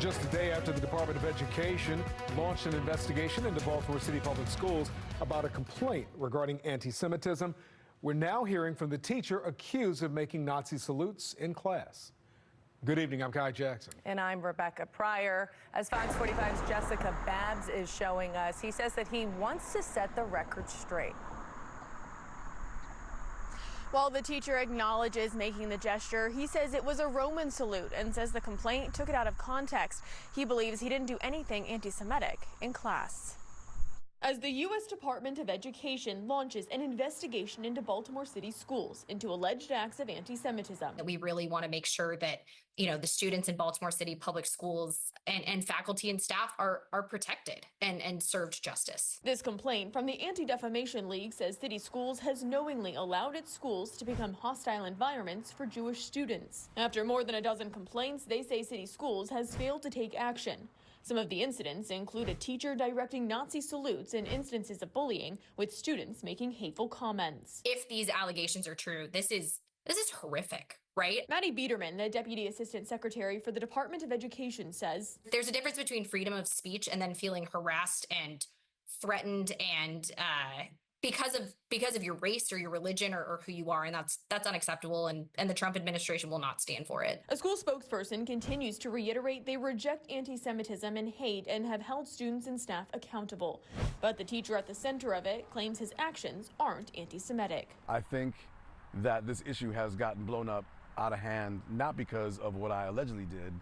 Just a day after the Department of Education launched an investigation into Baltimore City Public Schools about a complaint regarding anti-Semitism, we're now hearing from the teacher accused of making Nazi salutes in class. Good evening, I'm Kai Jackson. And I'm Rebecca Pryor. As Fox 45's Jessica Babbs is showing us, he says that he wants to set the record straight. While the teacher acknowledges making the gesture, he says it was a Roman salute and says the complaint took it out of context. He believes he didn't do anything anti-Semitic in class. As the U.S. Department of Education launches an investigation into Baltimore City Schools into alleged acts of anti-Semitism. We really want to make sure that, the students in Baltimore City Public Schools and faculty and staff are protected and served justice. This complaint from the Anti-Defamation League says City Schools has knowingly allowed its schools to become hostile environments for Jewish students. After more than a dozen complaints, they say City Schools has failed to take action. Some of the incidents include a teacher directing Nazi salutes and instances of bullying, with students making hateful comments. If these allegations are true, this is horrific, right? Maddie Biederman, the Deputy Assistant Secretary for the Department of Education, says there's a difference between freedom of speech and then feeling harassed and threatened and because of your race or your religion or who you are, and that's unacceptable, and the Trump administration will not stand for it. A school spokesperson continues to reiterate they reject anti-Semitism and hate and have held students and staff accountable. But the teacher at the center of it claims his actions aren't anti-Semitic. I think that this issue has gotten blown up out of hand, not because of what I allegedly did,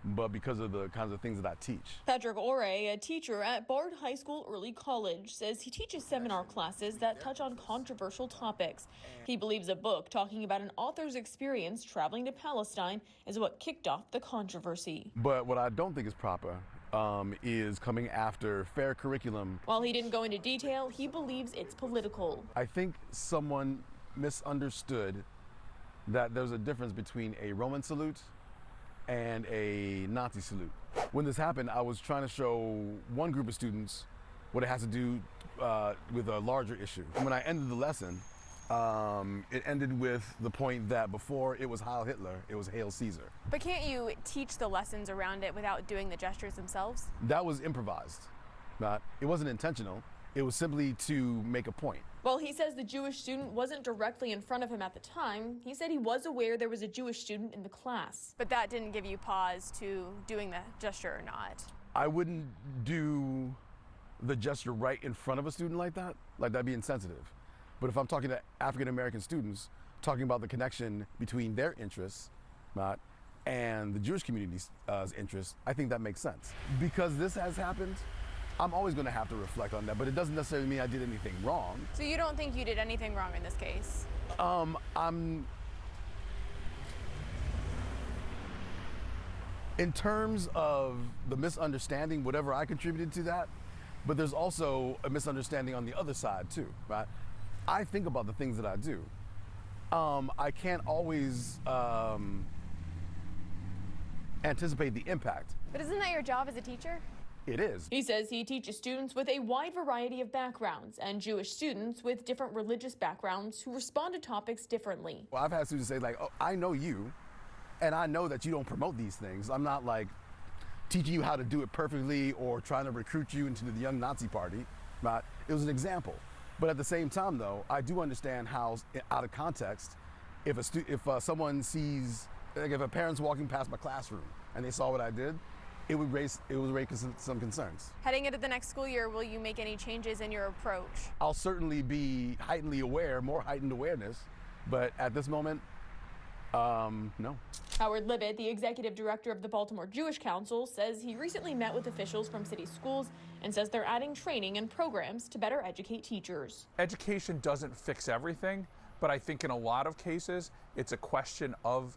but because of the kinds of things that I teach. Patrick Oray, a teacher at Bard High School Early College, says he teaches seminar classes that touch on controversial topics. He believes a book talking about an author's experience traveling to Palestine is what kicked off the controversy. But what I don't think is proper is coming after fair curriculum. While he didn't go into detail, he believes it's political. I think someone misunderstood that there's a difference between a Roman salute and a Nazi salute. When this happened, I was trying to show one group of students what it has to do with a larger issue. When I ended the lesson, it ended with the point that before it was Heil Hitler, it was Hail Caesar. But can't you teach the lessons around it without doing the gestures themselves? That was improvised. It wasn't intentional. It was simply to make a point. Well, he says the Jewish student wasn't directly in front of him at the time. He said he was aware there was a Jewish student in the class. But that didn't give you pause to doing the gesture or not? I wouldn't do the gesture right in front of a student like that. Like, that'd be insensitive. But if I'm talking to African-American students, talking about the connection between their interests and the Jewish community's interests, I think that makes sense. Because this has happened, I'm always going to have to reflect on that, but it doesn't necessarily mean I did anything wrong. So you don't think you did anything wrong in this case? In terms of the misunderstanding, whatever I contributed to that, but there's also a misunderstanding on the other side too, right? I think about the things that I do. I can't always anticipate the impact. But isn't that your job as a teacher? It is. He says he teaches students with a wide variety of backgrounds and Jewish students with different religious backgrounds who respond to topics differently. Well, I've had students say, like, oh, I know you, and I know that you don't promote these things. I'm not, like, teaching you how to do it perfectly or trying to recruit you into the young Nazi party. Right? It was an example. But at the same time, though, I do understand how, out of context, if someone sees, like, if a parent's walking past my classroom and they saw what I did, it would raise some concerns. Heading into the next school year, will you make any changes in your approach? I'll certainly be heightenedly aware, more heightened awareness, but at this moment, no. Howard Libet, the executive director of the Baltimore Jewish Council, says he recently met with officials from city schools and says they're adding training and programs to better educate teachers. Education doesn't fix everything, but I think in a lot of cases, it's a question of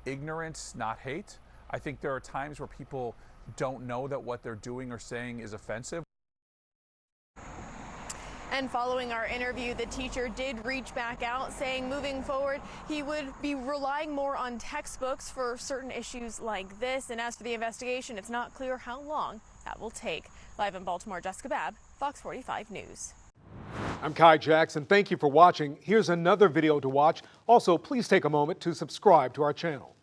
ignorance, not hate. I think there are times where people don't know that what they're doing or saying is offensive. And following our interview, the teacher did reach back out, saying moving forward, he would be relying more on textbooks for certain issues like this. And as for the investigation, it's not clear how long that will take. Live in Baltimore, Jessica Babb, Fox 45 News. I'm Kai Jackson. Thank you for watching. Here's another video to watch. Also, please take a moment to subscribe to our channel.